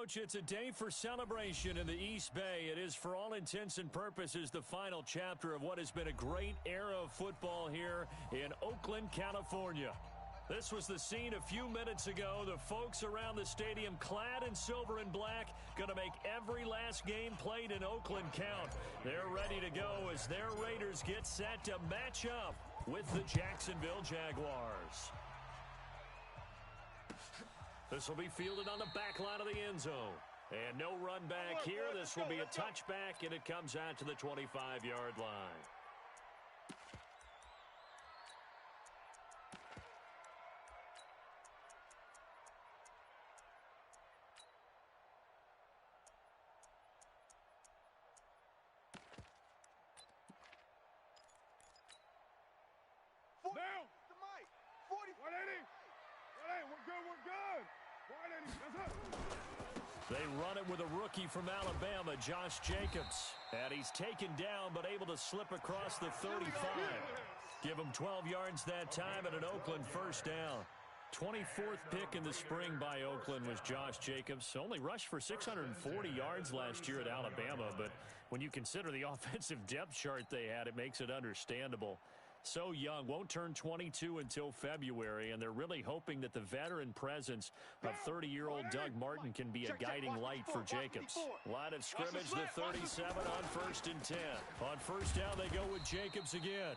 Coach, it's a day for celebration in the East Bay. It is, for all intents and purposes, the final chapter of what has been a great era of football here in Oakland, California. This was the scene a few minutes ago. The folks around the stadium clad in silver and black going to make every last game played in Oakland count. They're ready to go as their Raiders get set to match up with the Jacksonville Jaguars. This will be fielded on the back line of the end zone. And no run back here. This will be a touchback, and it comes out to the 25-yard line. Now, the mic. 40. 180. 180. We're good. We're good. 180. That's it. They run it with a rookie from Alabama, Josh Jacobs. And he's taken down but able to slip across the 35. Give him 12 yards that time and an Oakland first down. 24th pick in the spring by Oakland was Josh Jacobs. Only rushed for 640 yards last year at Alabama. But when you consider the offensive depth chart they had, it makes it understandable. So young, won't turn 22 until February, and they're really hoping that the veteran presence of 30-year-old Doug Martin can be a guiding light for Jacobs. Line of scrimmage, the 37 on 1st and 10. On first down, they go with Jacobs again.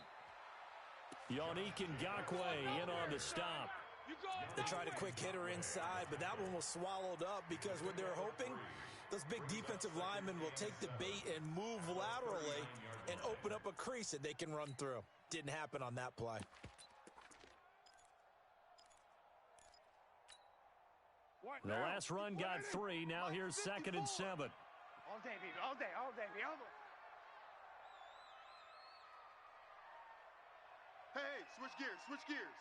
Yannick Ngakoue in on the stop. They tried a quick hitter inside, but that one was swallowed up because what they're hoping, those big defensive linemen will take the bait and move laterally and open up a crease that they can run through. Didn't happen on that play. The last run got 3. Now here's 2nd and 7. All day, baby. All day. All day, baby. All day. Hey, switch gears. Switch gears.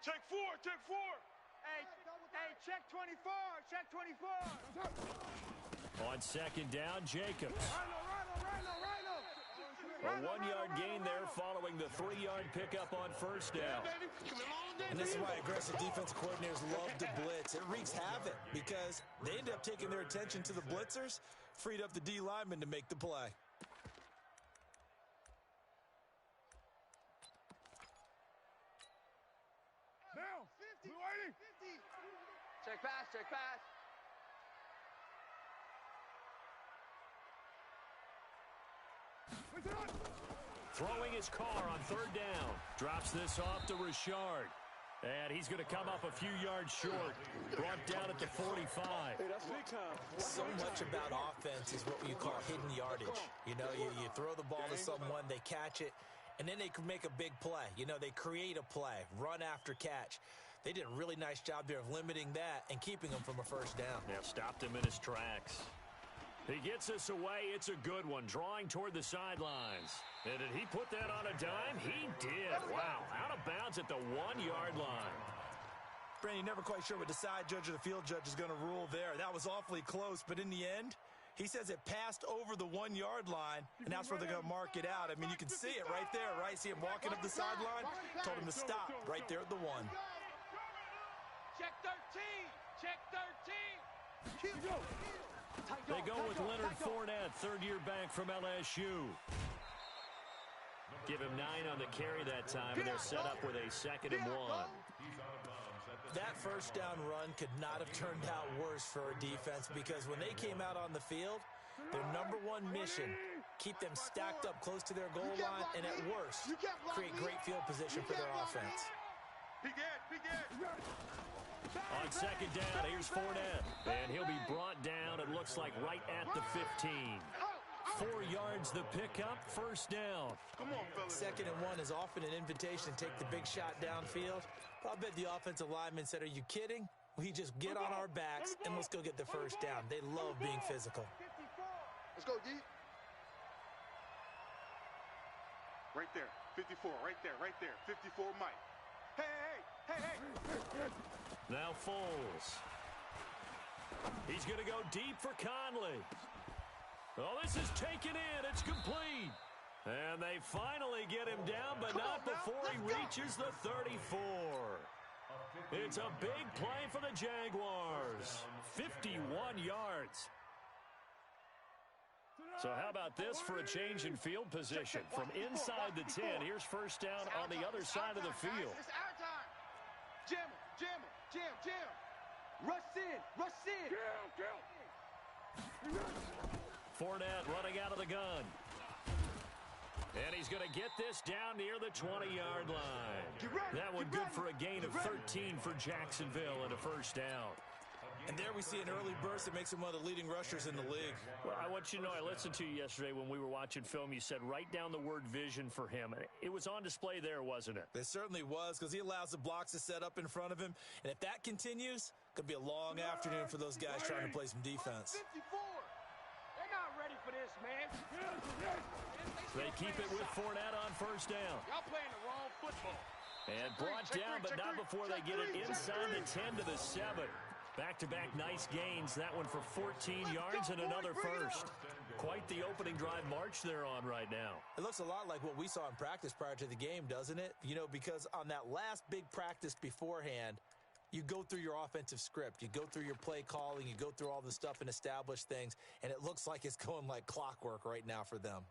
Check 4. Check 4. Hey, check 24. Check 24. On 2nd down, Jacobs. Rhino. A 1-yard gain there following the 3-yard pickup on first down. And this is why aggressive defensive coordinators love to blitz. It wreaks havoc because they end up taking their attention to the blitzers, freed up the D lineman to make the play. Now, 50. Check pass, check pass. Throwing his car on 3rd down. Drops this off to Richard. And he's going to come up a few yards short. Brought down at the 45. Hey, that's big time. So much about offense is what you call hidden yardage. You know, you throw the ball to someone, they catch it, and then they can make a big play. You know, they create a play, run after catch. They did a really nice job there of limiting that and keeping them from a first down. Yeah, stopped him in his tracks. He gets us away. It's a good one. Drawing toward the sidelines. And did he put that on a dime? He did. Wow. Out of bounds at the 1-yard line. Brandon, never quite sure what the side judge or the field judge is going to rule there. That was awfully close, but in the end, he says it passed over the 1-yard line, and that's where they're going to mark it out. I mean, you can see it right there, right? See him walking up the sideline? Told him to stop right there at the 1. Check 13. Check 13. They go with Leonard Fournette, 3rd-year back from LSU. Give him 9 on the carry that time, and they're set up with a 2nd and 1. That first down run could not have turned out worse for a defense because when they came out on the field, their #1 mission, keep them stacked up close to their goal line, and at worst, create great field position for their offense. On 2nd down, here's Fournette. And he'll be brought down, it looks like, right at the 15. 4 yards the pickup, first down. Come on, fellas. 2nd and 1 is often an invitation to take the big shot downfield. But I bet the offensive lineman said, are you kidding? We just get on our backs and let's go get the first down. They love being physical. Let's go, D. Right there. 54. Right there. 54, Mike. Hey. Now Foles. He's going to go deep for Conley. Oh, this is taken in. It's complete. And they finally get him down, but not before he reaches the 34. It's a big play for the Jaguars. 51 yards. So how about this for a change in field position? From inside the 10, here's first down on the other side of the field. It's our time. Jam him. Rush in. Fournette running out of the gun. And he's going to get this down near the 20-yard line. That one good for a gain of 13 for Jacksonville and a first down. And there we see an early burst that makes him one of the leading rushers in the league. Well, I want you to know, I listened to you yesterday when we were watching film. You said write down the word vision for him. It was on display there, wasn't it? It certainly was, because he allows the blocks to set up in front of him. And if that continues, it could be a long afternoon for those guys trying to play some defense. 54. They're not ready for this, man. They keep it with Fournette on first down. Y'all playing the wrong football. And brought down, but not before they get it inside the 10 to the 7. Back-to-back nice gains. That one for 14 yards and another first. Quite the opening drive march they're on right now. It looks a lot like what we saw in practice prior to the game, doesn't it? You know, because on that last big practice beforehand, you go through your offensive script. You go through your play calling. You go through all the stuff and establish things. And it looks like it's going like clockwork right now for them.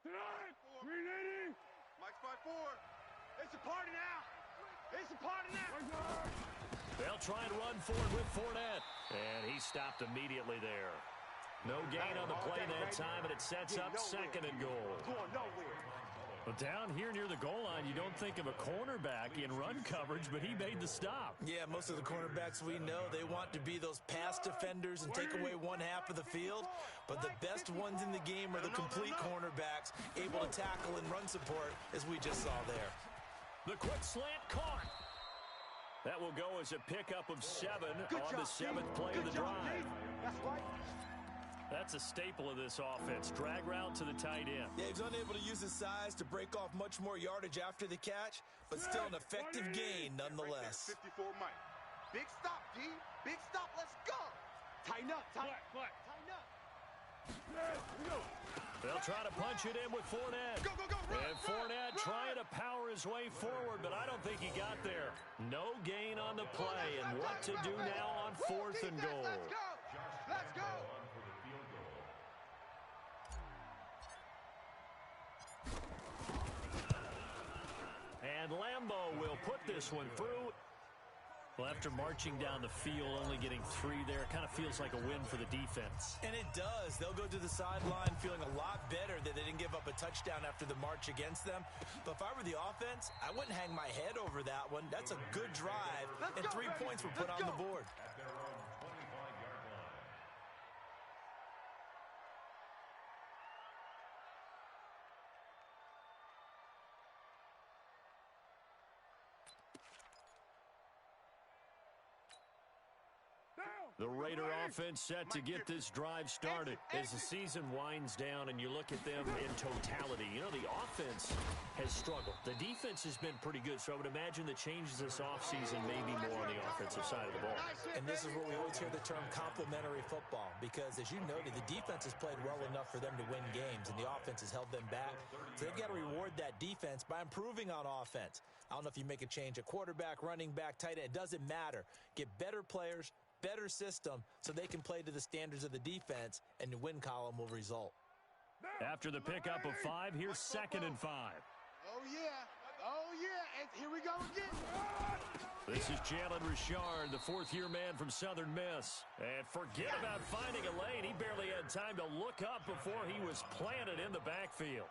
Mike spot 4. It's a party now. They'll try and run forward with Fournette. And he stopped immediately there. No gain on the play that time, and it sets up second and goal. Going nowhere. Well, down here near the goal line, you don't think of a cornerback in run coverage, but he made the stop. Yeah, most of the cornerbacks we know, they want to be those pass defenders and take away one half of the field. But the best ones in the game are the complete cornerbacks, able to tackle and run support, as we just saw there. The quick slant caught. That will go as a pickup of 7 on the 7th play of the drive. That's right. That's a staple of this offense. Drag route to the tight end. Yeah, he's unable to use his size to break off much more yardage after the catch, but still an effective gain nonetheless. 54 Mike. Big stop, D. Big stop. Let's go. Tighten up. Tighten up. They'll try to punch it in with Fournette. Go, run, And Fournette trying to power his way forward, but I don't think he got there. No gain on the play, and what to do now on 4th and goal. Let's go. And Lambeau will put this one through. Well, after marching down the field, only getting 3 there, kind of feels like a win for the defense. And it does. They'll go to the sideline feeling a lot better that they didn't give up a touchdown after the march against them. But if I were the offense, I wouldn't hang my head over that one. That's a good drive, and 3 points were put on the board. The Raider offense set to get this drive started as the season winds down and you look at them in totality. You know, the offense has struggled. The defense has been pretty good, so I would imagine the changes this offseason may be more on the offensive side of the ball. And this is where we always hear the term complementary football, because as you noted, the defense has played well enough for them to win games, and the offense has held them back. So they've got to reward that defense by improving on offense. I don't know if you make a change at quarterback, running back, tight end. It doesn't matter. Get better players, better system, so they can play to the standards of the defense, and the win column will result. After the pickup of 5, here's 2nd and 5. Oh, yeah. And here we go again. This is Jalen Richard, the 4th-year man from Southern Miss. And forget about finding a lane. He barely had time to look up before he was planted in the backfield.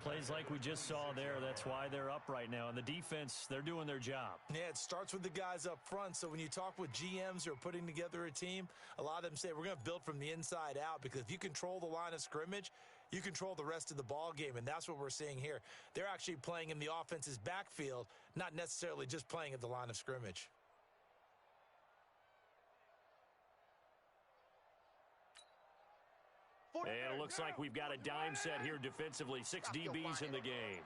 Plays like we just saw there. That's why they're up right now. And the defense, they're doing their job. Yeah, it starts with the guys up front. So when you talk with GMs who are putting together a team, a lot of them say we're going to build from the inside out, because if you control the line of scrimmage, you control the rest of the ball game, and that's what we're seeing here. They're actually playing in the offense's backfield, not necessarily just playing at the line of scrimmage. And it looks like we've got a dime set here defensively. 6 DBs in the game.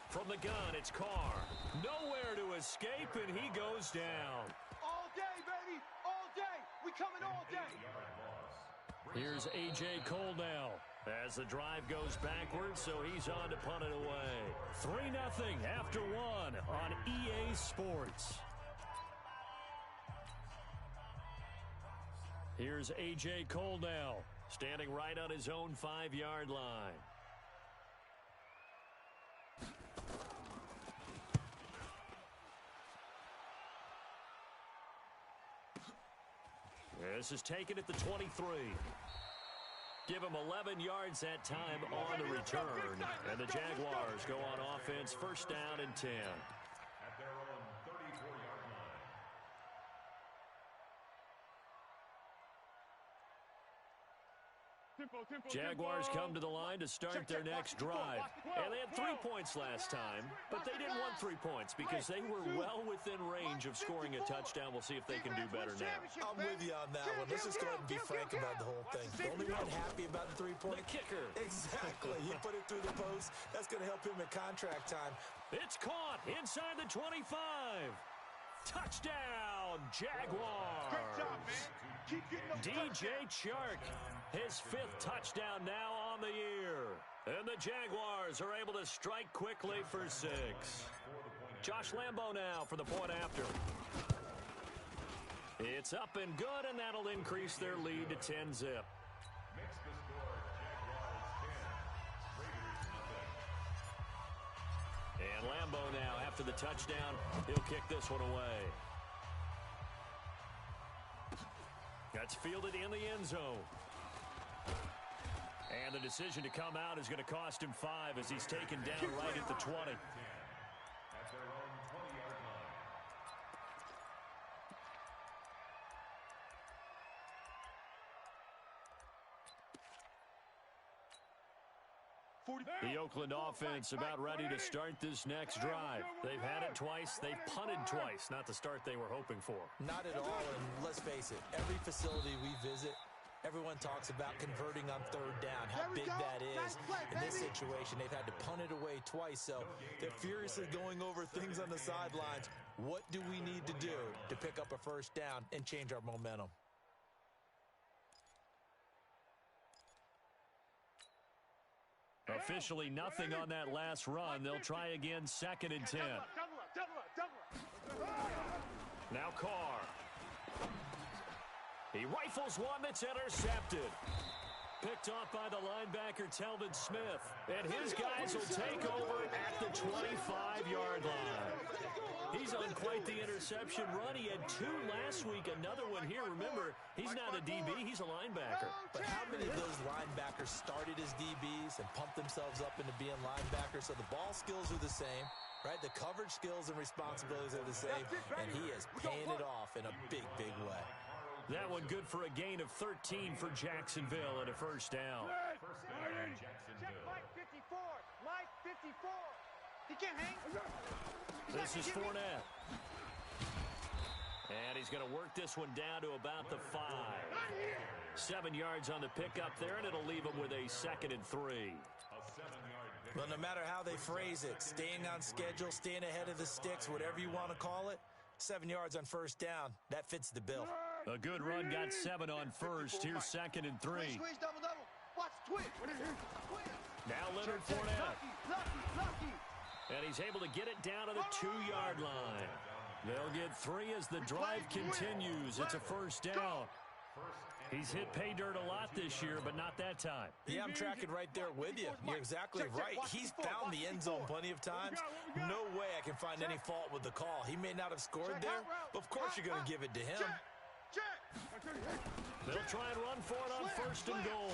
From the gun, it's Carr. Nowhere to escape, and he goes down. All day, baby. All day. We coming all day. Here's A.J. Cole now as the drive goes backwards, so he's on to punt it away. 3-0 after one on EA Sports. Here's A.J. Cole now, standing right on his own 5-yard line. This is taken at the 23. Give him 11 yards that time on the return. And the Jaguars go on offense, first down and 10. At their own 34-yard line. Jaguars come to the line to start their next drive. And they had 3 points last time, but they didn't want 3 points because they were well within range of scoring a touchdown. We'll see if they can do better now. I'm with you on that one. Let's just go ahead and be frank about the whole thing. The only one happy about the 3-point. The kicker. Exactly. You put it through the post. That's going to help him at contract time. It's caught inside the 25. Touchdown, Jaguars. Great job, man. Keep getting those DJ Chark, his 5th touchdown now on the year. And the Jaguars are able to strike quickly for 6. Josh Lambo now for the point after. It's up and good, and that'll increase their lead to 10-zip. Makes the score Jaguars 10, Raiders 0. And Lambo now, after the touchdown, he'll kick this one away. That's fielded in the end zone. And the decision to come out is going to cost him 5 as he's taken down right at the 20. At their own 20-yard line. The Oakland offense about ready to start this next drive. They've had it twice. They've punted twice. Not the start they were hoping for. Not at all, and let's face it, every facility we visit, everyone talks about converting on 3rd down, how big that is. In this situation, they've had to punt it away twice, so they're furiously going over things on the sidelines. What do we need to do to pick up a first down and change our momentum? Officially nothing on that last run. They'll try again, 2nd and 10. Now Carr. He rifles one that's intercepted. Picked off by the linebacker, Telvin Smith. And his guys will take over at the 25-yard line. He's on quite the interception run. He had 2 last week, another one here. Remember, he's not a DB, he's a linebacker. But how many of those linebackers started as DBs and pumped themselves up into being linebackers? So the ball skills are the same, right? The coverage skills and responsibilities are the same, and he is paying it off in a big, big way. That one good for a gain of 13 for Jacksonville and a first down. First down, Jacksonville. Check Mike 54. Mike 54. He can't hang. This is Fournette. And he's going to work this one down to about the 5. 7 yards on the pickup there, and it'll leave him with a 2nd and 3. A 7-yard pick. Well, no matter how they phrase it, staying on schedule, staying ahead of the sticks, whatever you want to call it, 7 yards on first down, that fits the bill. A good run, got 7 on first. Here's 2nd and 3. Squeeze, double, double. Watch, twitch. Now Leonard Fournette. Lucky. And he's able to get it down to the 2-yard line. They'll get 3 as the drive continues. It's a first down. He's hit pay dirt a lot this year, but not that time. Yeah, I'm tracking right there with you. You're exactly right. He's found the end zone plenty of times. No way I can find any fault with the call. He may not have scored there, but of course you're going to give it to him. They'll try and run for it on 1st and goal.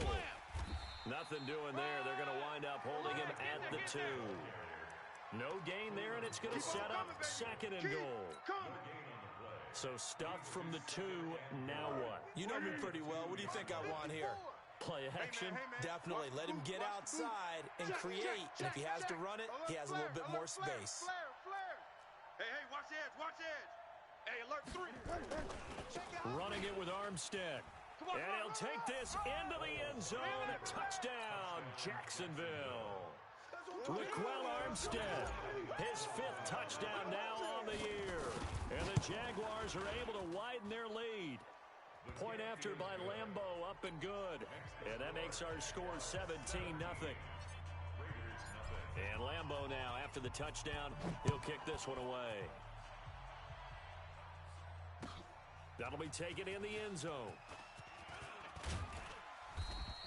Nothing doing there. They're going to wind up holding him at the 2. No gain there, and it's going to set up 2nd and goal. So stuffed from the 2, now what? You know me pretty well. What do you think I want here? Play action? Definitely. Let him get outside and create. And if he has to run it, he has a little bit more space. Flare. Hey, watch the edge, watch the edge. Hey, alert 3. Running it with Armstead. And he'll take this into the end zone. Touchdown, Jacksonville. Raquel Armstead, his 5th touchdown now on the year. And the Jaguars are able to widen their lead. Point after by Lambeau, up and good. And that makes our score 17-0. And Lambeau now, after the touchdown, he'll kick this one away. That'll be taken in the end zone.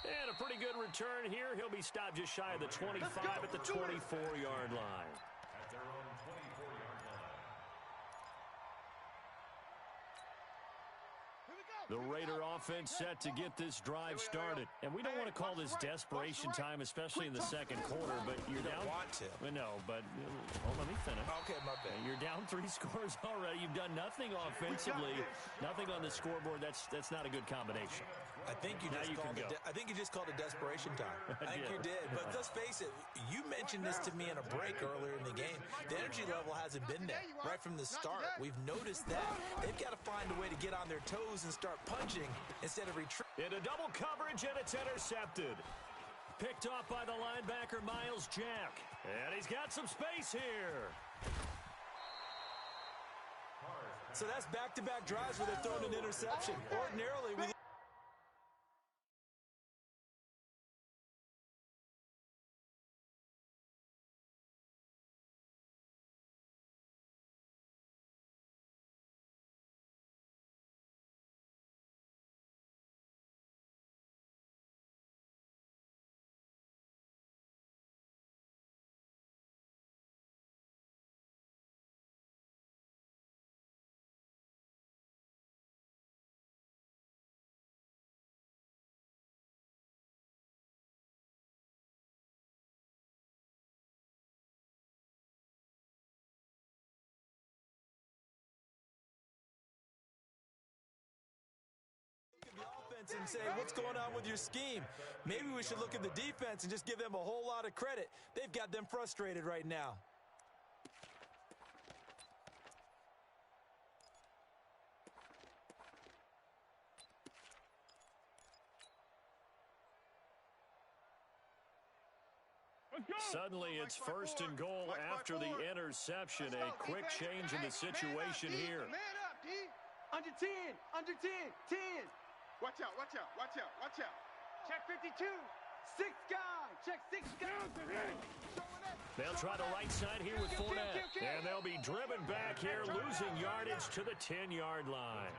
And a pretty good return here. He'll be stopped just shy of the 25 at the 24-yard line. At their own 24-yard line. The Raider offense set to get this drive started. And we don't want to call this desperation time, especially in the second quarter, but you're down. Want to. No, but hold on, let me finish. Okay, my bad. You're down 3 scores already. You've done nothing offensively, nothing on the scoreboard. That's not a good combination. I think you just called it desperation time. I think you did. But let's face it, you mentioned this to me in a break earlier in the game. The energy level hasn't been there right from the start. We've noticed that. They've got to find a way to get on their toes and start punching instead of retreating. Into double coverage, and it's intercepted. Picked off by the linebacker, Miles Jack. And he's got some space here. So that's back-to-back drives where they're throwing an interception. Ordinarily, we and say, what's going on with your scheme? Maybe we should look at the defense and just give them a whole lot of credit. They've got them frustrated right now. Suddenly it's first and goal after the interception. A quick change in the situation here. Man up, D. Under 10, under 10, 10. Watch out, watch out, watch out, watch out. Check 52. 6 guy. Check 6 guys. They'll try the right side here with Fournette. And they'll be driven back here, losing yardage to the 10-yard line.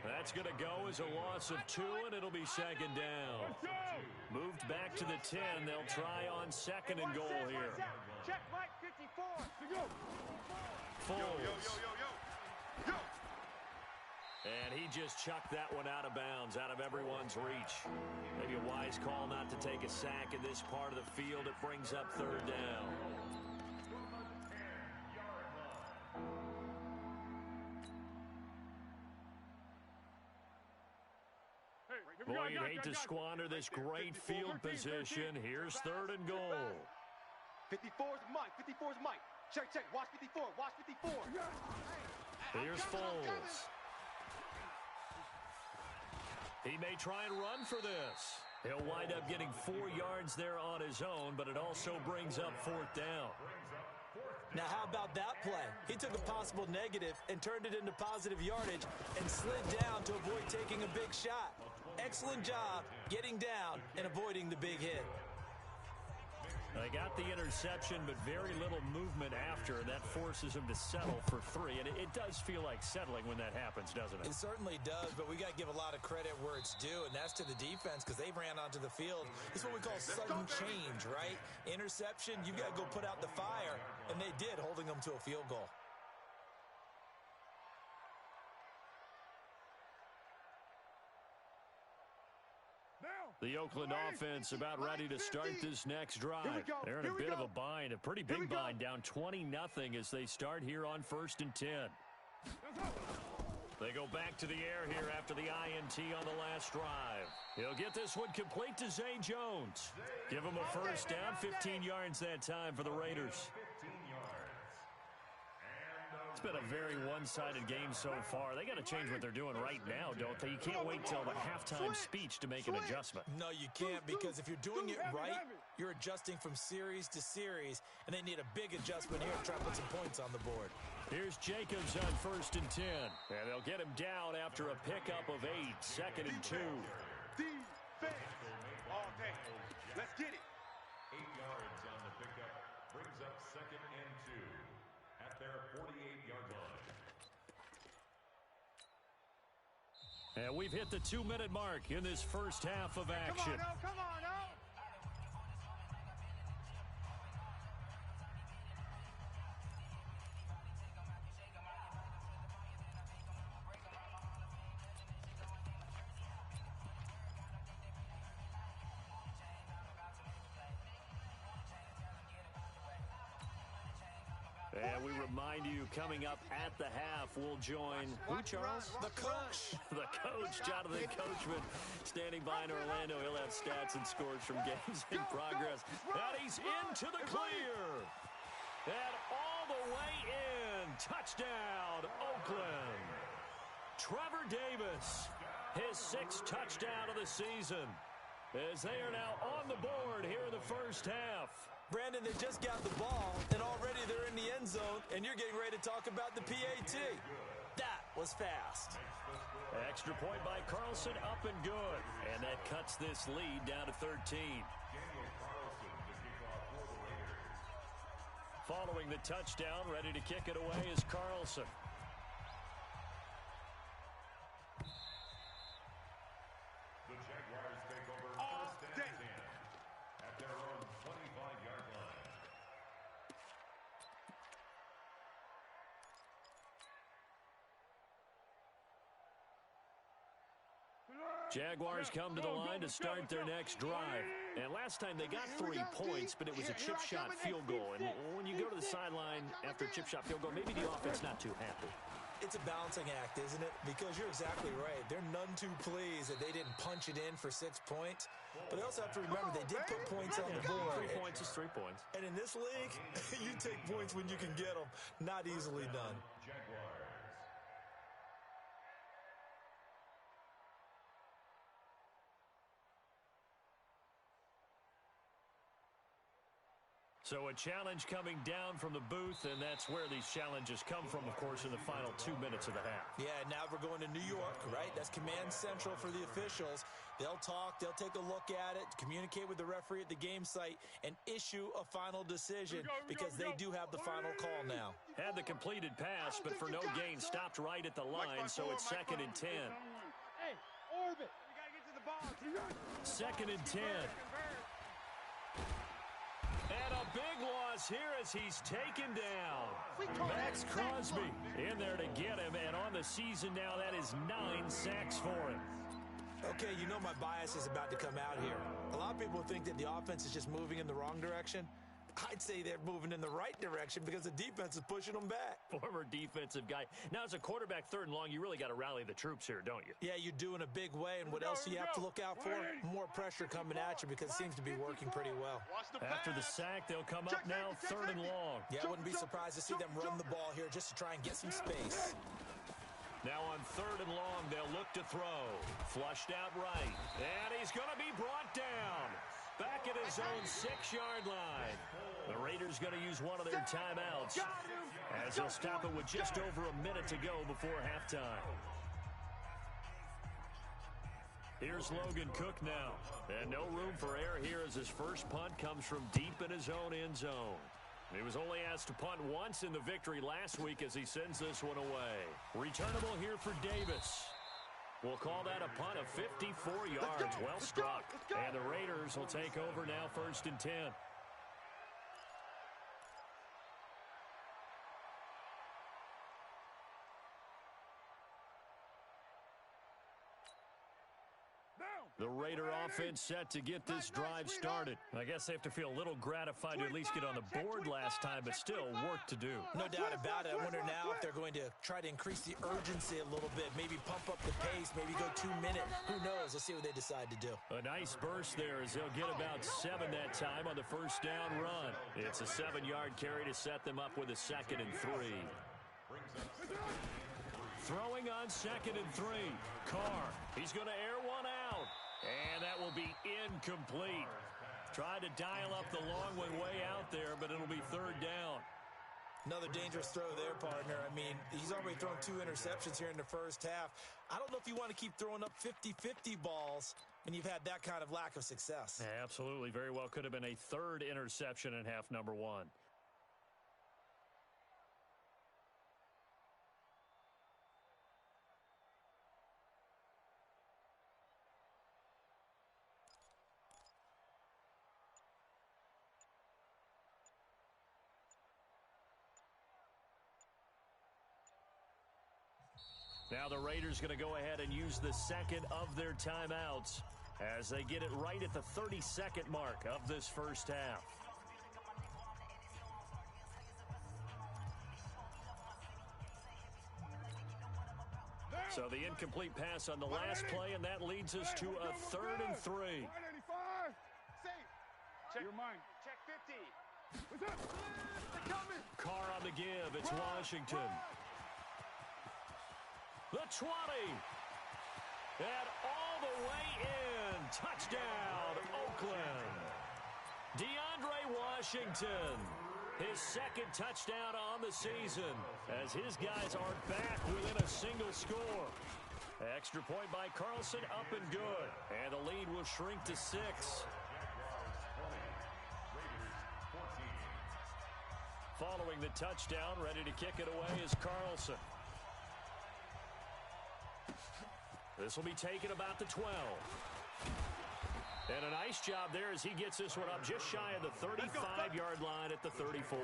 That's going to go as a loss of 2, and it'll be second down. Moved back to the 10. They'll try on second and goal here. Check Mike 54. Foles. Yo. And he just chucked that one out of bounds, out of everyone's reach. Maybe a wise call not to take a sack in this part of the field. It brings up third down. Boy, you'd hate to squander this great field position. Here's third and goal. 54's Mike. 54's Mike. Check. Watch 54. Watch 54. Here's Foles. He may try and run for this. He'll wind up getting 4 yards there on his own, but it also brings up fourth down. Now, how about that play? He took a possible negative and turned it into positive yardage and slid down to avoid taking a big shot. Excellent job getting down and avoiding the big hit. They got the interception, but very little movement after, and that forces him to settle for 3. And it does feel like settling when that happens, doesn't it? It certainly does, but we got to give a lot of credit where it's due, and that's to the defense because they ran onto the field. It's what we call sudden change, right? Interception, you got to go put out the fire, and they did, holding them to a field goal. The Oakland offense about ready to start this next drive. They're in a bit of a bind, a pretty big bind, down 20-0 as they start here on 1st and 10. They go back to the air here after the INT on the last drive. He'll get this one complete to Zay Jones. Give him a first down, 15 yards that time for the Raiders. It's been a very one-sided game so far. They got to change what they're doing right now, don't they? You can't wait till the halftime speech to make an adjustment. No, you can't, because if you're doing it right, you're adjusting from series to series, and they need a big adjustment here to try to put some points on the board. Here's Jacobs on 1st and 10. And they'll get him down after a pickup of 8. 2nd and 2. Defense. All day. Let's get it. 8 yards on the pickup. Brings up 2nd and 2 at their 48-yard line. And we've hit the 2-minute mark in this first half of action. Come on, now. And we remind you, coming up at the half, we'll join who, Charles? The coach. The coach, Jonathan Coachman, standing by in Orlando. He'll have stats and scores from games in progress. And he's into the clear. And all the way in. Touchdown, Oakland. Trevor Davis, his 6th touchdown of the season, as they are now on the board here in the first half. Brandon, they just got the ball, and already they're in the end zone, and you're getting ready to talk about the PAT. That was fast. Extra point by Carlson, up and good. And that cuts this lead down to 13. Following the touchdown, ready to kick it away is Carlson. The Jaguars take over 1st and 10 at their own 25-yard line. Jaguars come to the line to start their next drive. And last time they got 3 points, but it was a chip shot field goal. And when you go to the sideline after a chip shot field goal, maybe the offense not too happy. It's a balancing act, isn't it? Because you're exactly right. They're none too pleased that they didn't punch it in for 6 points. But they also have to remember they did put points on the board. 3 points is 3 points. And in this league, you take points when you can get them. Not easily done. Jaguars. So a challenge coming down from the booth, and that's where these challenges come from, of course, in the final 2 minutes of the half. Yeah, now we're going to New York, right? That's command central for the officials. They'll talk, they'll take a look at it, communicate with the referee at the game site, and issue a final decision because they do have the final call now. Had the completed pass, but for no gain, stopped right at the line, so it's 2nd and 10. Hey, orbit. You got to get to the ball. 2nd and 10. And a big loss here as he's taken down. Max Crosby in there to get him, and on the season now, that is 9 sacks for him. Okay, you know my bias is about to come out here. A lot of people think that the offense is just moving in the wrong direction. I'd say they're moving in the right direction because the defense is pushing them back. Former defensive guy. Now, as a quarterback, 3rd and long, you really got to rally the troops here, don't you? Yeah, you do in a big way, and what else do you have to look out for? More pressure coming at you because it seems to be working pretty well. After the sack, they'll come up now 3rd and long. Yeah, I wouldn't be surprised to see them run the ball here just to try and get some space. Now on 3rd and long, they'll look to throw. Flushed out right. And he's going to be brought down. Back at his own 6-yard line. The Raiders going to use one of their timeouts as they'll stop it with just over a minute to go before halftime. Here's Logan Cook now. And no room for error here as his first punt comes from deep in his own end zone. He was only asked to punt once in the victory last week as he sends this one away. Returnable here for Davis. We'll call that a punt of 54 yards. Well struck. And the Raiders will take over now 1st and 10. The Raider offense set to get this drive started. I guess they have to feel a little gratified to at least get on the board last time, but still work to do. No doubt about it. I wonder now if they're going to try to increase the urgency a little bit, maybe pump up the pace, maybe go 2 minute. Who knows? Let's see what they decide to do. A nice burst there as they'll get about 7 that time on the first down run. It's a 7-yard carry to set them up with a 2nd and 3. Throwing on 2nd and 3. Carr, he's going to air one out. And that will be incomplete. Tried to dial up the long one way out there, but it'll be 3rd down. Another dangerous throw there, partner. I mean, he's already thrown 2 interceptions here in the first half. I don't know if you want to keep throwing up 50-50 balls when you've had that kind of lack of success. Yeah, absolutely. Very well could have been a 3rd interception in half number 1. Now the Raiders going to go ahead and use the second of their timeouts as they get it right at the 32nd mark of this first half. So the incomplete pass on the last play, and that leads us to a 3rd and 3. 185. Safe. Check your mind. Check 50. What's up? They're coming. Carr on the give. It's Washington. The 20. And all the way in. Touchdown, Oakland. DeAndre Washington. His 2nd touchdown on the season as his guys are back within a single score. Extra point by Carlson, up and good. And the lead will shrink to 6. Following the touchdown, ready to kick it away is Carlson. This will be taken about the 12. And a nice job there as he gets this one up just shy of the 35-yard line at the 34.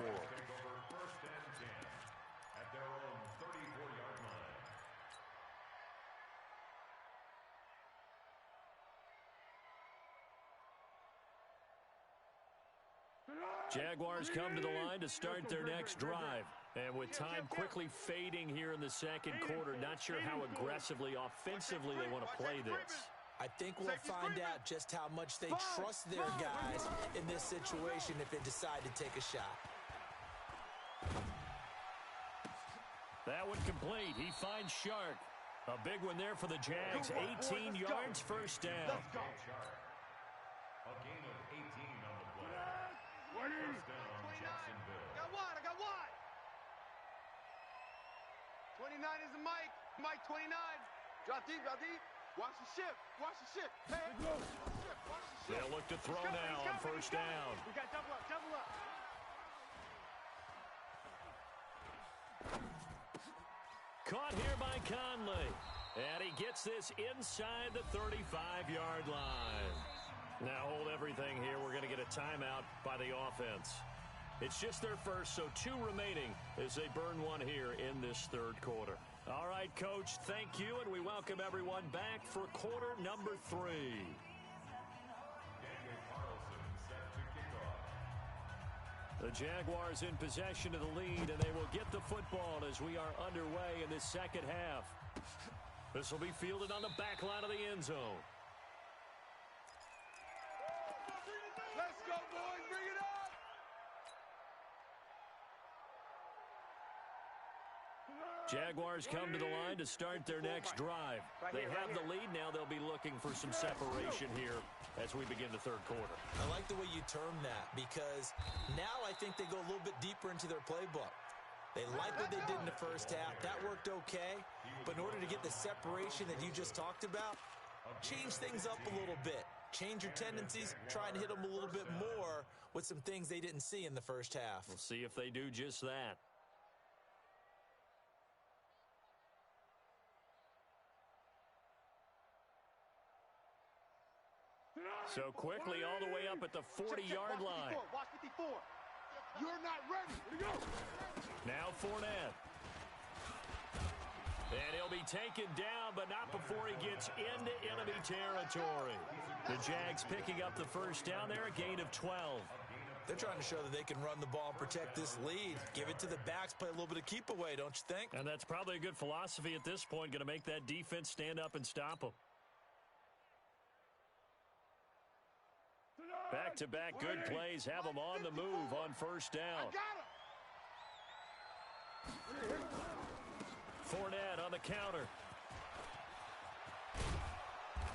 Jaguars come to the line to start their next drive. And with time quickly fading here in the second quarter, not sure how aggressively, offensively they want to play this. I think we'll find out just how much they trust their guys in this situation if they decide to take a shot. That one complete. He finds Shark. A big one there for the Jags. 18 yards, first down. A gain of 18 on the play. First down, Jacksonville. Got one, I got one. 29 is the Mike. Mike 29. Drop deep, drop deep. Watch the ship. Watch the ship. Hey, watch the ship. Watch the ship. They'll look to throw now on first down. We got double up, double up. Caught here by Conley. And he gets this inside the 35-yard line. Now hold everything here. We're going to get a timeout by the offense. It's just their first, so 2 remaining as they burn one here in this third quarter. All right, Coach, thank you, and we welcome everyone back for quarter number 3. The Jaguars in possession of the lead, and they will get the football as we are underway in this second half. This will be fielded on the back line of the end zone. Let's go, boys. Bring it up. Jaguars come to the line to start their next drive. They have the lead. Now they'll be looking for some separation here as we begin the third quarter. I like the way you term that because now I think they go a little bit deeper into their playbook. They like what they did in the first half. That worked okay. But in order to get the separation that you just talked about, change things up a little bit. Change your tendencies. Try and hit them a little bit more with some things they didn't see in the first half. We'll see if they do just that. So quickly all the way up at the 40-yard line. Watch 54. You're not ready. Here we go. Now Fournette. And he'll be taken down, but not before he gets into enemy territory. The Jags picking up the first down there, a gain of 12. They're trying to show that they can run the ball and protect this lead. Give it to the backs, play a little bit of keep away, don't you think? And that's probably a good philosophy at this point, going to make that defense stand up and stop them. Back-to-back good plays have them on the move on first down. Fournette on the counter.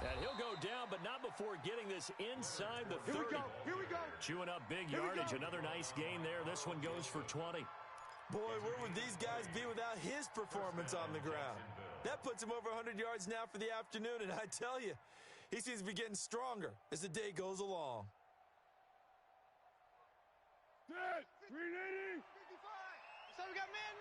And he'll go down, but not before getting this inside the 30. Here we go. Chewing up big yardage. Another nice gain there. This one goes for 20. Boy, where would these guys be without his performance on the ground? That puts him over 100 yards now for the afternoon, and I tell you, he seems to be getting stronger as the day goes along. Set! 380! 55! So we got man.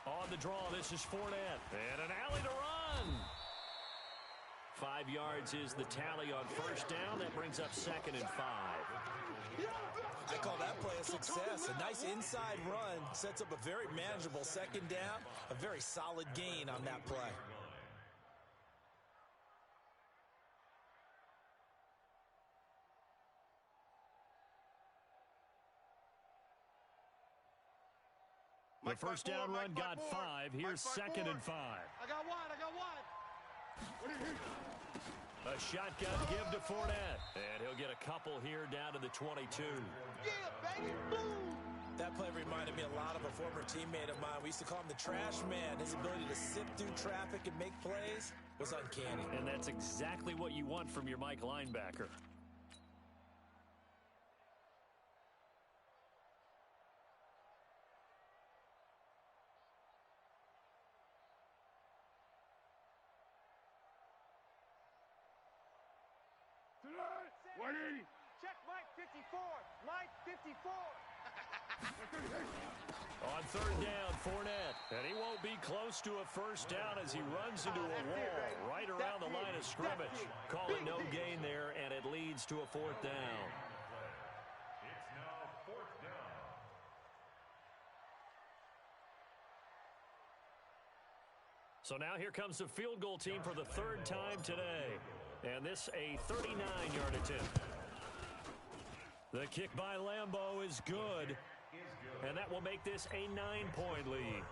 On the draw, this is Fournette. And an alley to run. 5 yards is the tally on first down. That brings up 2nd and 5. I call that play a success. A nice inside run sets up a very manageable 2nd down. A very solid gain on that play. The first down run got 5. Here's 2nd and 5. I got one. A shotgun give to Fournette. And he'll get a couple here down to the 22. Yeah, baby, boom! That play reminded me a lot of a former teammate of mine. We used to call him the trash man. His ability to sift through traffic and make plays was uncanny. And that's exactly what you want from your Mike linebacker. Tonight! 180! Check Mike 54! Mike 54! On 3rd down, Fournette. And he won't be close to a first down as he runs into a wall right around the line of scrimmage. Call it no gain there, and it leads to a 4th down. It's now 4th down. So now here comes the field goal team for the 3rd time today. And this a 39-yard attempt. The kick by Lambeau is good. And that will make this a 9-point lead.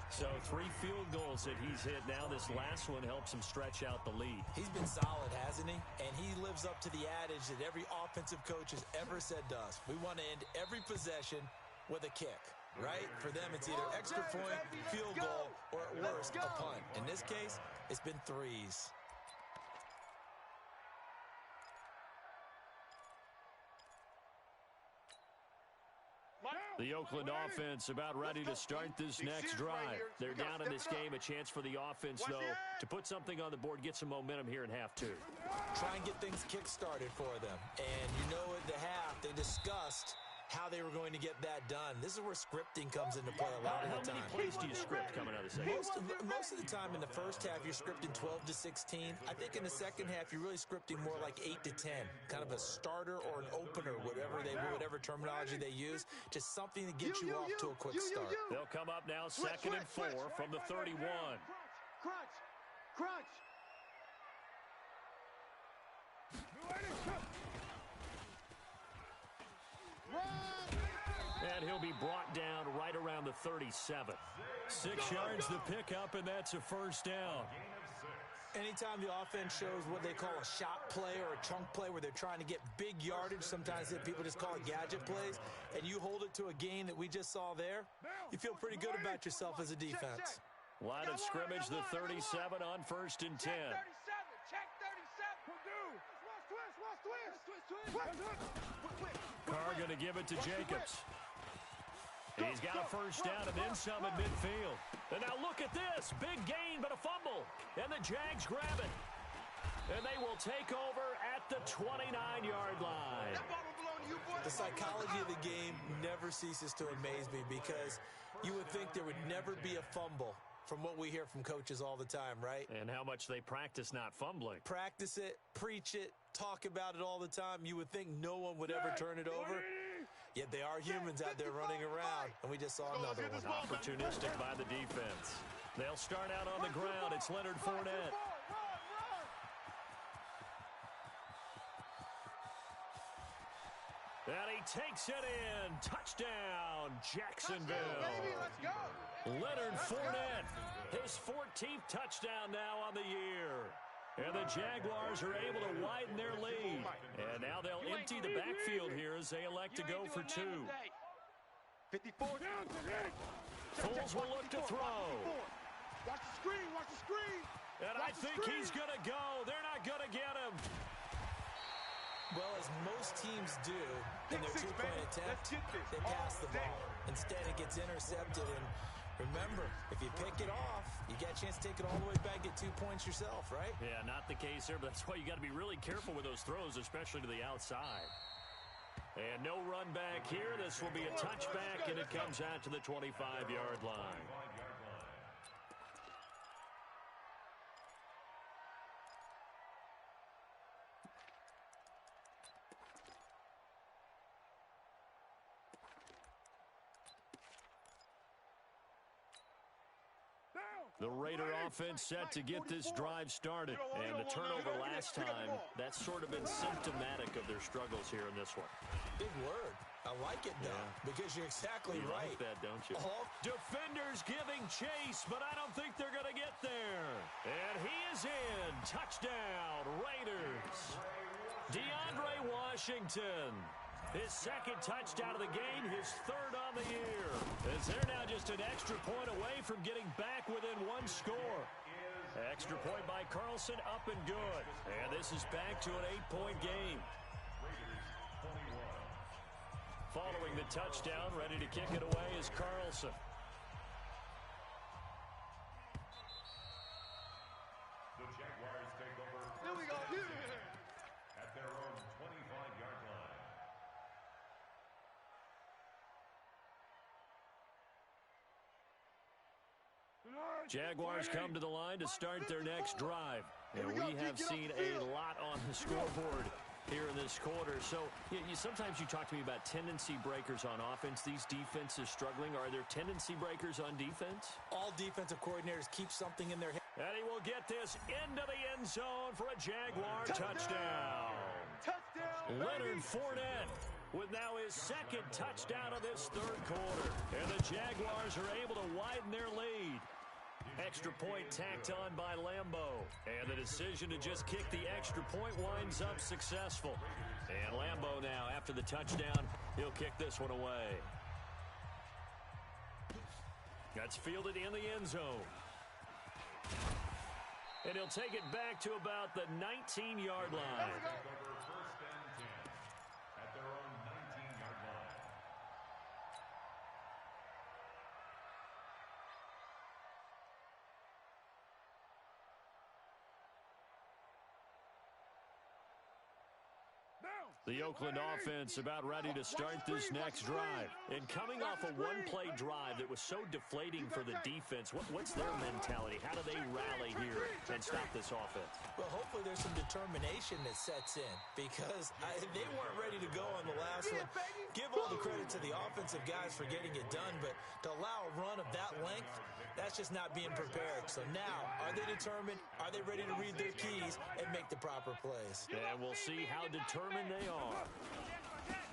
So 3 field goals that he's hit now. This last one helps him stretch out the lead. He's been solid, hasn't he? And he lives up to the adage that every offensive coach has ever said to us. We want to end every possession with a kick, right? For them, it's either extra point, field goal, or at worst, a punt. In this case, it's been 3s. The Oakland offense about ready to start this next drive. They're down in this game. A chance for the offense, though, to put something on the board, get some momentum here in half 2. Try and get things kick-started for them. And you know at the half, they discussed how they were going to get that done. This is where scripting comes into play a lot of the time. How many plays do you script coming out of the second? Most of the time in the first half, you're scripting 12 to 16. I think in the second half, you're really scripting more like 8 to 10. Kind of a starter or an opener, whatever terminology they use. Just something to get you off to a quick start. They'll come up now 2nd and 4 from the 31. Crunch! And he'll be brought down right around the 37. 6 yards the pickup, and that's a first down. Anytime the offense shows what they call a shot play or a chunk play where they're trying to get big yardage, sometimes people just call it gadget plays, and you hold it to a gain that we just saw there, you feel pretty good about yourself as a defense. Line of scrimmage, the 37 on 1st and 10. Check 37! Check 37! Twist! Carr going to give it to Jacobs. He's got a first down and then some at midfield. And now look at this. Big gain, but a fumble. And the Jags grab it. And they will take over at the 29-yard line. The psychology of the game never ceases to amaze me because you would think there would never be a fumble from what we hear from coaches all the time, right? And how much they practice not fumbling. Practice it, preach it, talk about it all the time. You would think no one would ever turn it over. Yet they are humans out there running around, and we just saw another one. Opportunistic by the defense. They'll start out on the ground. It's Leonard Fournette. And he takes it in. Touchdown, Jacksonville. Let's go. Leonard Fournette, his 14th touchdown now on the year. And the Jaguars are able to widen their lead. And now they'll empty the backfield here as they elect to go for 2. 54. Foles will look to throw. Watch the screen. And I think he's going to go. They're not going to get him. Well, as most teams do in their two-point attempt, they pass the ball. Instead, it gets intercepted. And remember, if you pick it off, you get a chance to take it all the way back, get 2 points yourself, right? Yeah, not the case here, but that's why you got to be really careful with those throws, especially to the outside. And no run back here. This will be a touchback, and it comes out to the 25-yard line. The Raider offense set to get this drive started. And the turnover last time, that's sort of been symptomatic of their struggles here in this one. Big word. I like it, though, because you're exactly right. You like that, don't you? Defenders giving chase, but I don't think they're going to get there. And he is in. Touchdown, Raiders. DeAndre Washington. His second touchdown of the game, his third on the year. As they're now just an extra point away from getting back within one score. Extra point by Carlson, up and good. And this is back to an 8-point game. Following the touchdown, ready to kick it away is Carlson. The Jaguars take over. Here we go. At their own 25-yard line. Jaguars come to the line to start their next drive. And we have seen a lot on the scoreboard here in this quarter. So sometimes you talk to me about tendency breakers on offense. These defenses struggling. Are there tendency breakers on defense? All defensive coordinators keep something in their head. And he will get this into the end zone for a Jaguar touchdown. Leonard Fournette with now his second touchdown of this third quarter. And the Jaguars are able to widen their lead. Extra point tacked on by Lambeau. And the decision to just kick the extra point winds up successful. And Lambeau now, after the touchdown, he'll kick this one away. That's fielded in the end zone. And he'll take it back to about the 19-yard line. First and 10 at their own 19-yard line. The Oakland offense about ready to start this next drive. And coming off a one-play drive that was so deflating for the defense, what's their mentality? How do they rally here and stop this offense? Well, hopefully there's some determination that sets in because they weren't ready to go on the last one. Give all the credit to the offensive guys for getting it done, but to allow a run of that length, that's just not being prepared. So now, are they determined? Are they ready to read their keys and make the proper plays? And we'll see how determined they are.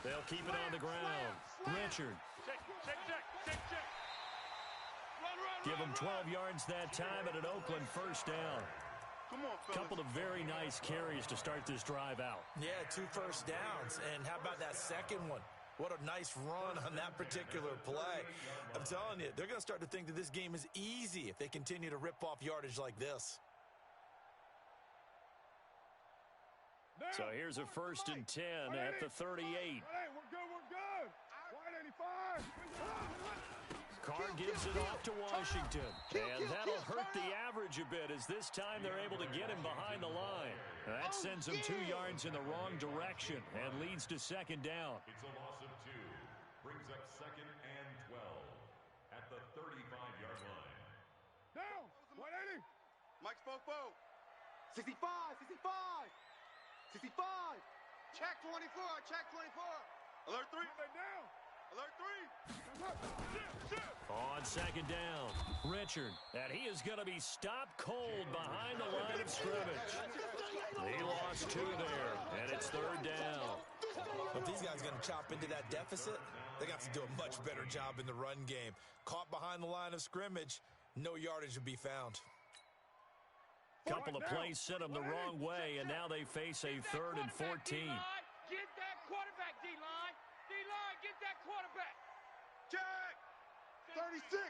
They'll keep it on the ground. Richard. Give him 12 yards that time at an Oakland first down. Come on, fellas. Couple of very nice carries to start this drive out. Yeah, 2 first downs. And how about that second one? What a nice run on that particular play. I'm telling you, they're going to start to think that this game is easy if they continue to rip off yardage like this. So here's a 1st and 10 at the 38. Hey, we're good. White 85. Carr gives it off to Washington. And that'll hurt the average a bit as this time they're able to get him behind the line. That sends him 2 yards in the wrong direction and leads to second down. It's a loss of 2. Brings up 2nd and 12 at the 35-yard line. Down. 180. Mike's fofo. 65. 65. Check 24. Alert 3. Down. Alert 3. On second down, Richard. And he is going to be stopped cold behind the line of scrimmage. He lost 2 there, and it's third down. If these guys are going to chop into that deficit, they got to do a much better job in the run game. Caught behind the line of scrimmage, no yardage would be found. Couple of plays sent them the wrong way, and now they face a 3rd and 14. Get that quarterback, D-line. D-line, get that quarterback. Check. 36.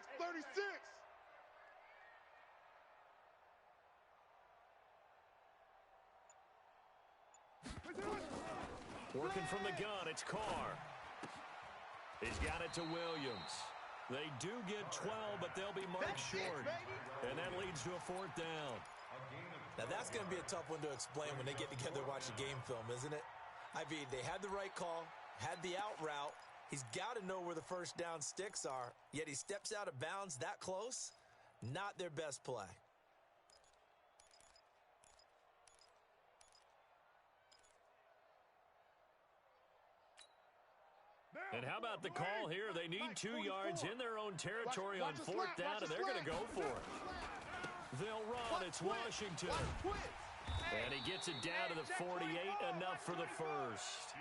Working from the gun, it's Carr. He's got it to Williams. They do get 12, but they'll be marked short. And that leads to a 4th down. Now, that's going to be a tough one to explain when they get together and watch a game film, isn't it? I mean, they had the right call, had the out route. He's got to know where the first down sticks are, yet he steps out of bounds that close. Not their best play. And how about the call here? They need 2 yards in their own territory on 4th down, and they're going to go for it. They'll run. It's Washington. And he gets it down to the 48, enough for the first.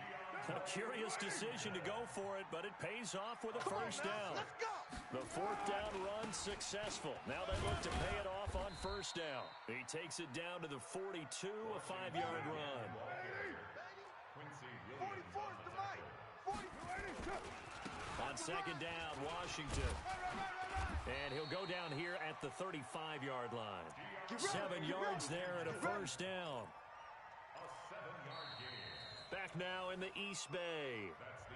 A curious decision to go for it, but it pays off with a first down. The 4th down run successful. Now they look to pay it off on first down. He takes it down to the 42, a 5-yard run. 44 is the mic. 44. On second down, Washington. And he'll go down here at the 35-yard line. 7 yards there and a first down. Back now in the East Bay.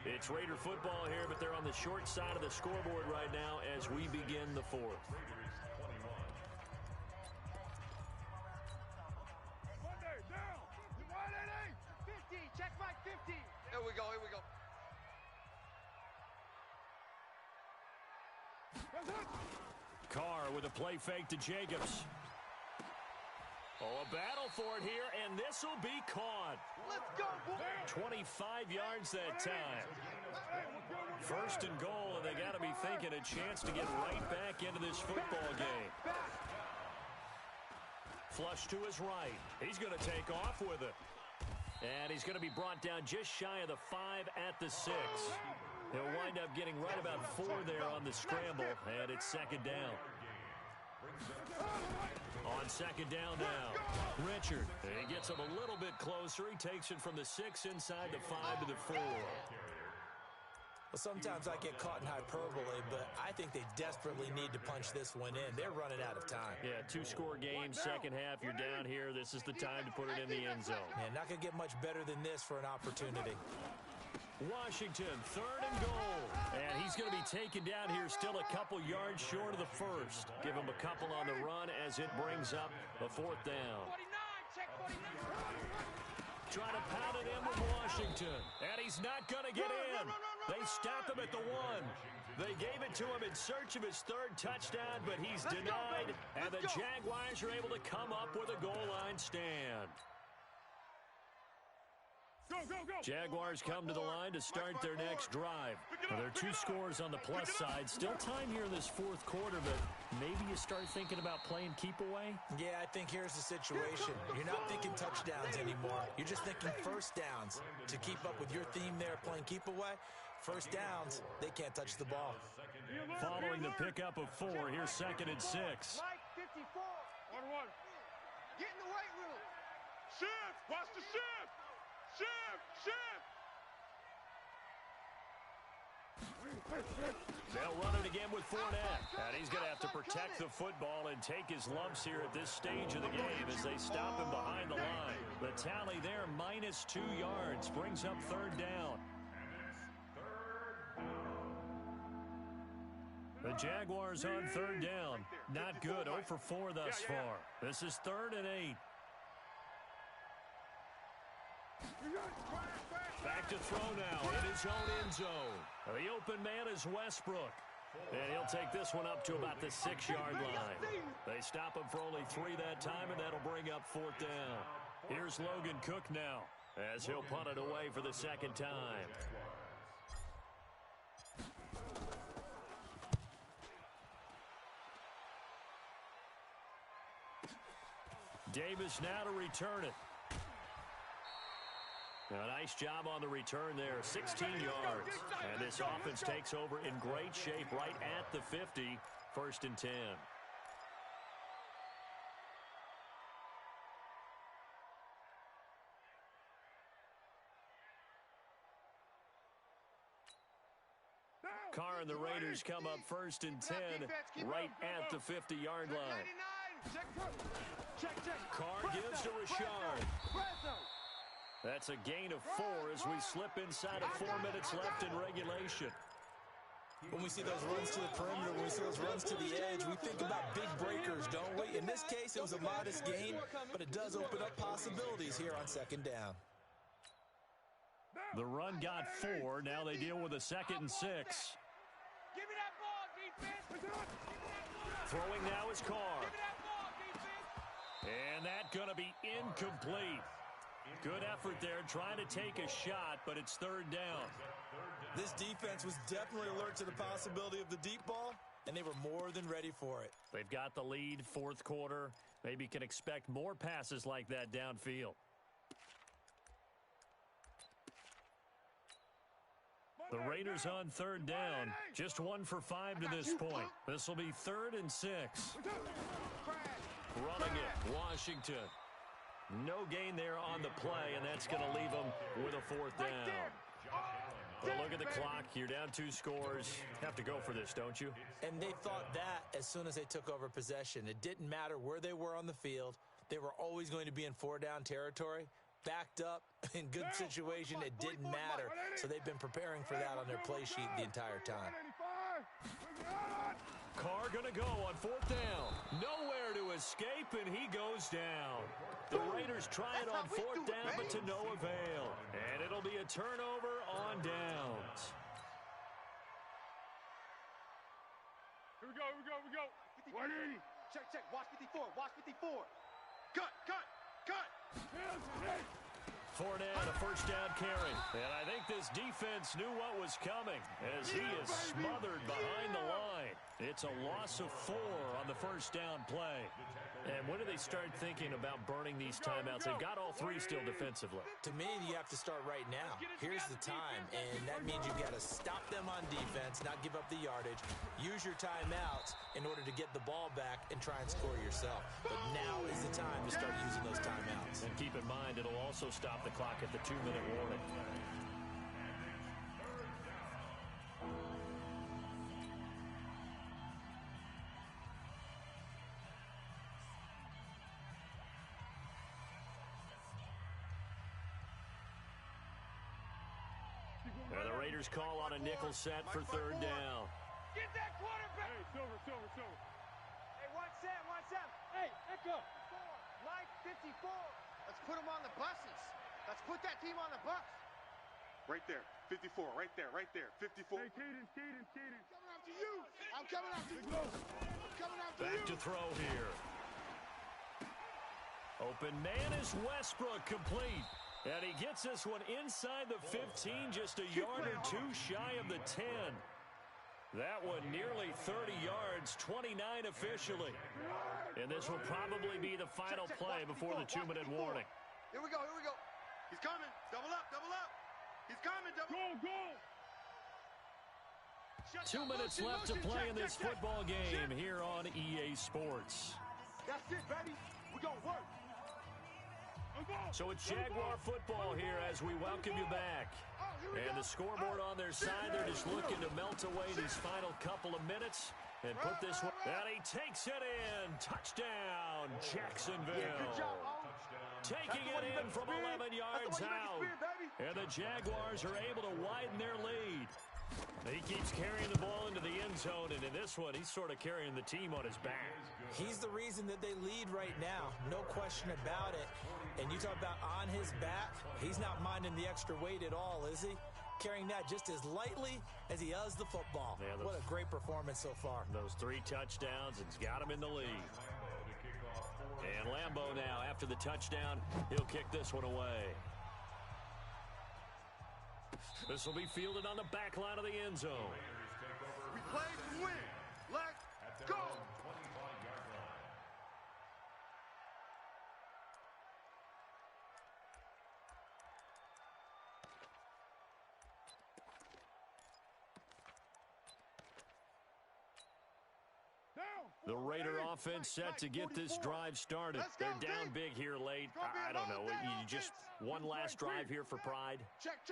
It's Raider football here, but they're on the short side of the scoreboard right now as we begin the 4th. Down. 50. Check my 50. Here we go. Here we go. Carr with a play fake to Jacobs. Oh, a battle for it here, and this will be caught. Let's go, boy. 25 yards that time. First and goal, and they got to be thinking a chance to get right back into this football game. Flush to his right. He's going to take off with it. And he's going to be brought down just shy of the 5 at the 6. He'll wind up getting right about 4 there on the scramble, and it's second down. On second down now, Richard. He gets him a little bit closer. He takes it from the 6 inside the 5 to the 4. Well, sometimes I get caught in hyperbole, but I think they desperately need to punch this one in. They're running out of time. Yeah, 2-score game, second half. You're down here. This is the time to put it in the end zone. Man, not going to get much better than this for an opportunity. Washington, third and goal. And he's going to be taken down here still a couple yards short of the first. Give him a couple on the run as it brings up a 4th down. 49. Check 49. Trying to pound it in with Washington. And he's not going to get in. They stop him at the 1. They gave it to him in search of his 3rd touchdown, but he's denied. And the Jaguars are able to come up with a goal line stand. Jaguars come to the line to start their next drive. Well, there are 2 scores on the plus side. Still time here in this 4th quarter, but maybe you start thinking about playing keep away? Yeah, I think here's the situation. You're not thinking touchdowns anymore. You're just thinking first downs. To keep up with your theme there, playing keep away, first downs, they can't touch the ball. Following the pickup of 4, here's second and 6. Mike 54. 1-1. Get in the weight room. Shift. Watch the shift. Shift. They'll run it again with Fournette. And he's going to have to protect the football and take his lumps here at this stage of the game as they stop him behind the line. The tally there, -2 yards, brings up 3rd down. The Jaguars on 3rd down. Not good, 0 for 4 thus far. This is 3rd and 8. Back to throw now in his own end zone. The open man is Westbrook. And he'll take this one up to about the 6-yard line. They stop him for only 3 that time, and that'll bring up 4th down. Here's Logan Cook now as he'll punt it away for the 2nd time. Davis now to return it. A nice job on the return there, 16 yards. And this offense takes over in great shape right at the 50, 1st and 10. Carr and the Raiders come up 1st and 10 right at the 50-yard line. Carr gives to Rashard. That's a gain of 4 as we slip inside of 4 minutes left in regulation. When we see those runs to the perimeter, when we see those runs to the edge, we think about big breakers, don't we? In this case, it was a modest gain, but it does open up possibilities here on second down. The run got 4. Now they deal with a 2nd and 6. Give me that ball, defense. Throwing now is Carr. Give me that ball, defense. And that's going to be incomplete. Good effort there trying to take a shot, but it's 3rd down. This defense was definitely alert to the possibility of the deep ball, and they were more than ready for it. They've got the lead, 4th quarter. Maybe can expect more passes like that downfield. The Raiders on 3rd down. Just 1 for 5 to this point. This will be 3rd and 6. Running it, Washington. No gain there on the play, and that's going to leave them with a 4th down. Well, look at the clock. You're down 2 scores. Have to go for this, don't you? And they thought that as soon as they took over possession. It didn't matter where they were on the field. They were always going to be in 4-down territory. Backed up, in good situation, it didn't matter. So they've been preparing for that on their play sheet the entire time. Carr going to go on 4th down. Nowhere to escape, and he goes down. The Raiders try it on 4th down, but to no avail. And it'll be a turnover on downs. Here we go, here we go, here we go. 180. Check, watch 54, watch 54. Cut. Fournette, a 1st down carry. And I think this defense knew what was coming as he is smothered behind the line. It's a loss of 4 on the 1st down play. And when do they start thinking about burning these timeouts? They've got all 3 still defensively. To me, you have to start right now. Here's the time, and that means you've got to stop them on defense, not give up the yardage, use your timeouts in order to get the ball back and try and score yourself. But now is the time to start using those timeouts. And keep in mind, it'll also stop the clock at the 2-minute warning. And the Raiders call on a nickel set for 3rd down. Get that quarterback. Hey, Silver. Hey, 1-7. Hey, Echo. Mike, 54. Let's put them on the buses. Let's put that team on the bus. Right there, 54, right there, 54. Hey, Cadence. Coming after you. I'm coming after you. I'm coming after Back you. to throw here. Open man is Westbrook, complete. And he gets this one inside the 15, just a yard or 2 shy of the 10. That one nearly 30 yards, 29 officially. And this will probably be the final play before the 2-minute warning. Here we go. He's coming. Double up. He's coming. Go. 2 minutes left to play in this football game here on EA Sports. That's it, baby. We're going to work. So it's Jaguar football here as we welcome you back. And the scoreboard on their side, they're just looking to melt away these final couple of minutes and put this one. And he takes it in. Touchdown, Jacksonville. Taking it in from 11 yards out. And the Jaguars are able to widen their lead. He keeps carrying the ball into the end zone, and in this one, he's sort of carrying the team on his back. He's the reason that they lead right now, no question about it. And you talk about on his back, he's not minding the extra weight at all, is he? Carrying that just as lightly as he does the football. Yeah, what a great performance so far. Those 3 touchdowns, and he's got him in the lead. And Lambeau now, after the touchdown, he'll kick this one away. This will be fielded on the back line of the end zone. We play to win. Let's go. Down. The Raider offense set to get this drive started. They're down big here late. I don't know. You just one last drive here for pride?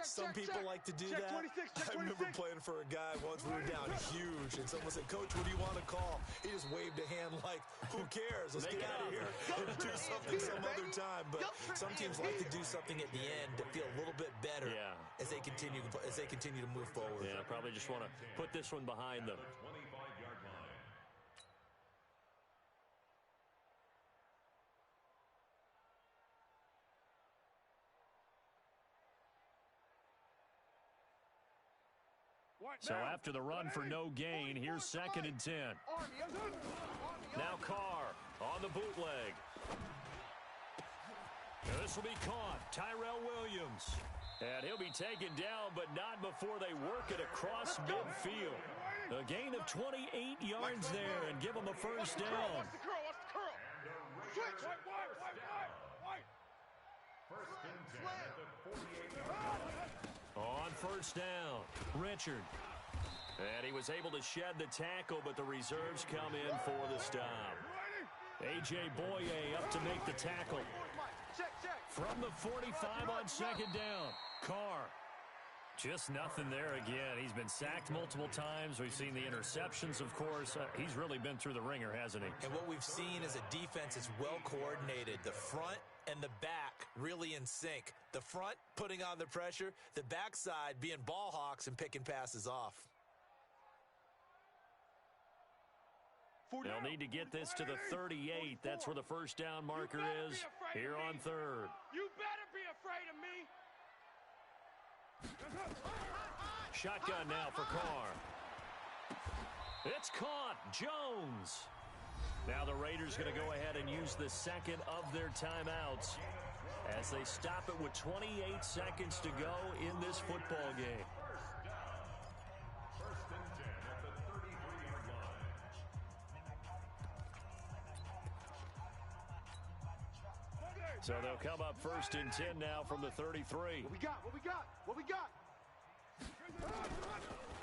Some people like to do that. I remember playing for a guy once. We were down huge, and someone said, "Coach, what do you want to call?" He just waved a hand like, "Who cares? Let's get out of here and do something some other time." But some teams like to do something at the end to feel a little bit better as they continue to move forward. Yeah, probably just want to put this one behind them. So after the run for no gain, here's 2nd and 10. Now Carr on the bootleg. This will be caught. Tyrell Williams. And he'll be taken down, but not before they work it across midfield. A gain of 28 yards there and give them a first down. Watch the curl. Watch the curl. Switch. First and 10 at the 48-yard line. On first down, Richard. And he was able to shed the tackle, but the reserves come in for the stop. A.J. Boye up to make the tackle. From the 45 on 2nd down, Carr. Just nothing there again. He's been sacked multiple times. We've seen the interceptions, of course. He's really been through the ringer, hasn't he? And what we've seen is a defense that's well coordinated. The front and the back really in sync. The front putting on the pressure, the backside being ball hawks and picking passes off. They'll need to get this to the 38. That's where the first down marker is here on 3rd. You better be afraid of me. Shotgun now for Carr. It's caught. Jones. Now the Raiders going to go ahead and use the second of their timeouts as they stop it with 28 seconds to go in this football game. First and 10 at the 33-yard line. So they'll come up first and 10 now from the 33. What we got?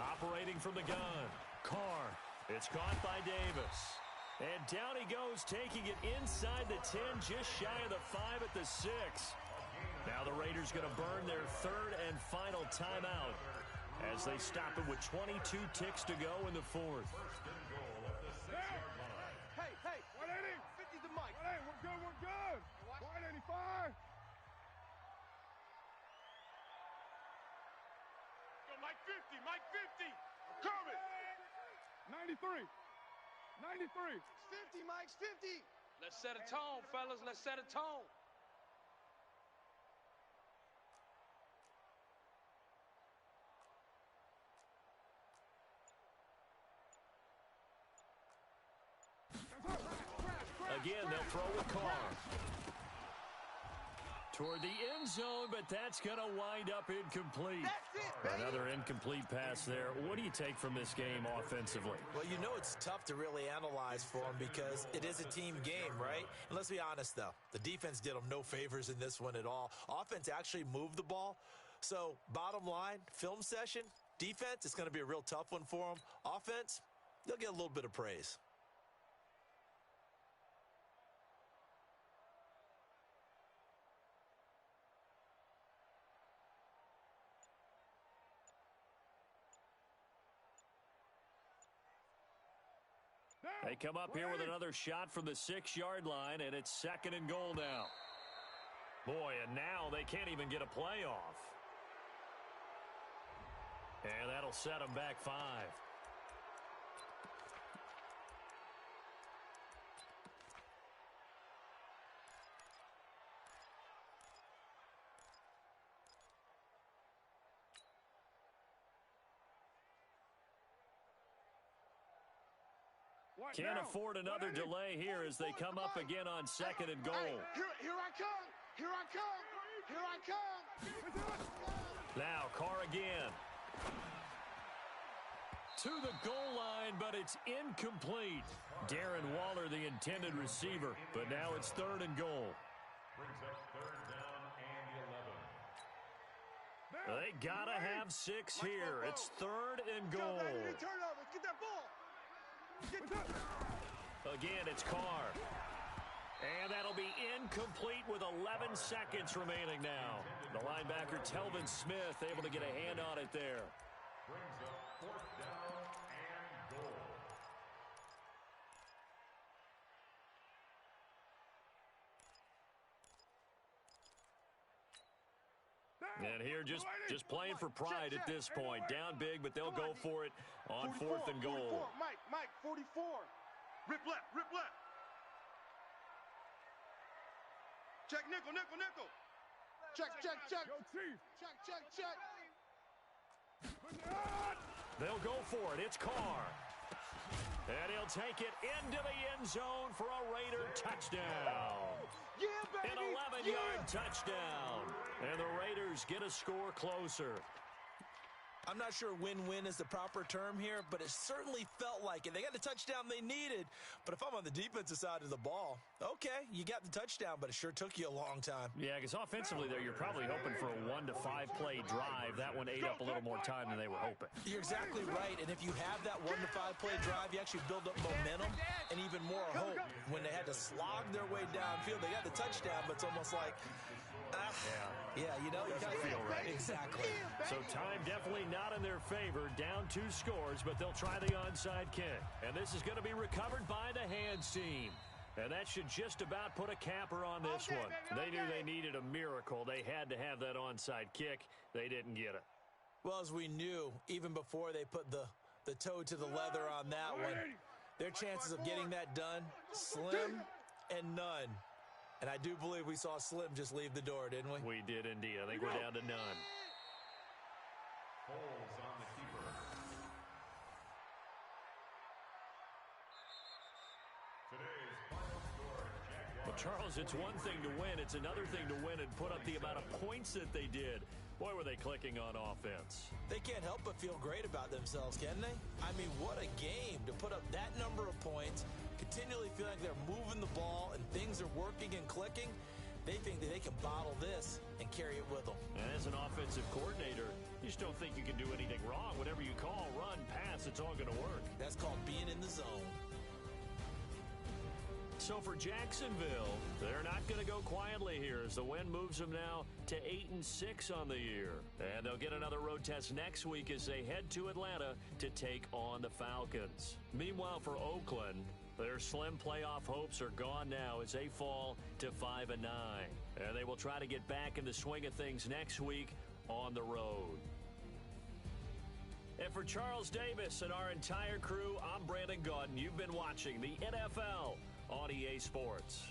Operating from the gun. Carr. It's caught by Davis. And down he goes, taking it inside the 10, just shy of the 5 at the 6. Now the Raiders going to burn their 3rd and final timeout as they stop it with 22 ticks to go in the 4th. First and goal at the 6-yard line. Hey, 50 to Mike. We're good. 185. Go, Mike 50, Mike 50. Coming. 93. 93. 50, Mike's 50. Let's set a tone, fellas. Let's set a tone. Again, they'll throw with Carr. Toward the end zone, but that's going to wind up incomplete. That's it, baby. Another incomplete pass there. What do you take from this game offensively? Well, you know it's tough to really analyze for them because it is a team game, right? And let's be honest, though. The defense did them no favors in this one at all. Offense actually moved the ball. So, bottom line, film session, defense, it's going to be a real tough one for them. Offense, they'll get a little bit of praise. They come up here with another shot from the 6-yard line, and it's 2nd and goal now. Boy, and now they can't even get a playoff. And that'll set them back 5. Can't afford another delay here as they come up again on 2nd and goal. Here I come. Here I come. Here I come. Now Carr again. To the goal line, but it's incomplete. Darren Waller, the intended receiver, but now it's 3rd and goal. Brings up 3rd down and 11. They gotta have 6 here. It's 3rd and goal. Turnovers. Get that ball. Again, it's Carr. And that'll be incomplete with 11 seconds remaining now. The linebacker, Telvin Smith, able to get a hand on it there. Brings up fourth down and goal. And here just playing for pride at this point. Down big, but they'll go for it on 4th and goal. 44. Mike, 44. Rip left, rip left. Check nickel, nickel, nickel. Check. Yo, Chief. Check. They'll go for it. It's Carr. And he'll take it into the end zone for a Raider touchdown. Yeah, baby. An 11-yard touchdown. And the Raiders get a score closer. I'm not sure win-win is the proper term here, but it certainly felt like it. They got the touchdown they needed, but if I'm on the defensive side of the ball, okay, you got the touchdown, but it sure took you a long time. Yeah, because offensively there, you're probably hoping for a 1 to 5 play drive. That one ate up a little more time than they were hoping. You're exactly right, and if you have that 1 to 5 play drive, you actually build up momentum and even more hope. When they had to slog their way downfield, they got the touchdown, but it's almost like, yeah, you know, you Doesn't feel right. Exactly. So time definitely not in their favor. Down 2 scores, but they'll try the onside kick. And this is going to be recovered by the hands team. And that should just about put a capper on this one. They knew they needed a miracle. They had to have that onside kick. They didn't get it. Well, as we knew, even before they put the toe to the leather on that one, their chances of getting that done, slim and none. And I do believe we saw Slim just leave the door, didn't we? We did indeed. I think we're down to none. Foles on the keeper. Today's final score, Jaguars. Well, Charles, it's one thing to win. It's another thing to win and put up the amount of points that they did. Boy, were they clicking on offense. They can't help but feel great about themselves, can they? I mean, what a game to put up that number of points, continually feel like they're moving the ball and things are working and clicking. They think that they can bottle this and carry it with them. And as an offensive coordinator, you just don't think you can do anything wrong. Whatever you call, run, pass, it's all going to work. That's called being in the zone. So for Jacksonville, they're not going to go quietly here as the win moves them now to 8-6 on the year. And they'll get another road test next week as they head to Atlanta to take on the Falcons. Meanwhile, for Oakland, their slim playoff hopes are gone now as they fall to 5-9. And they will try to get back in the swing of things next week on the road. And for Charles Davis and our entire crew, I'm Brandon Gaudin. You've been watching the NFL on EA Sports.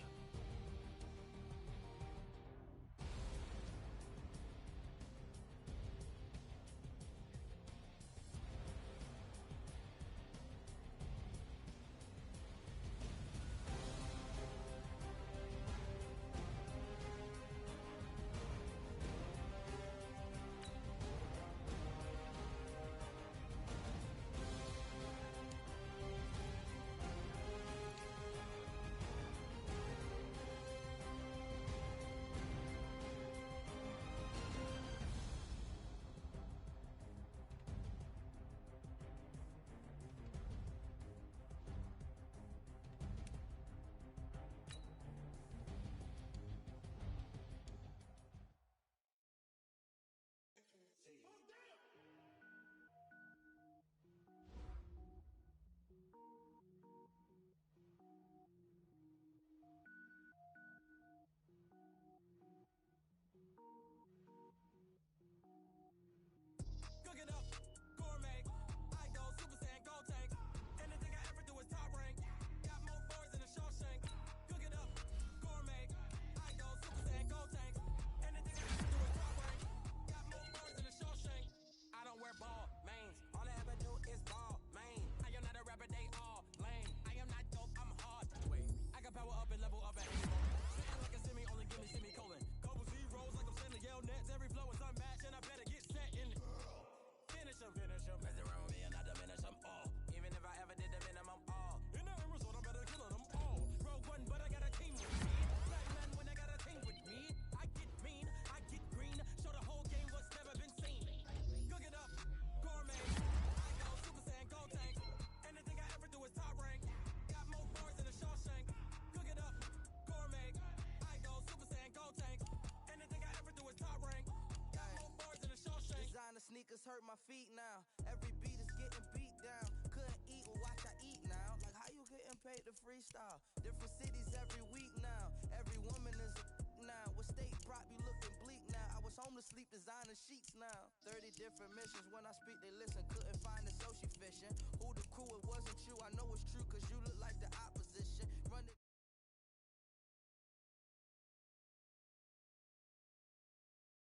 sneakers hurt my feet now. Every beat is getting beat down. Couldn't eat, well, watch I eat now. Like how you getting paid to freestyle? Different cities every week now. Every woman is a now. What state prop you looking bleak now? I was home to sleep designing sheets now. 30 different missions. When I speak, they listen. Couldn't find the so she fishing. Who the crew it was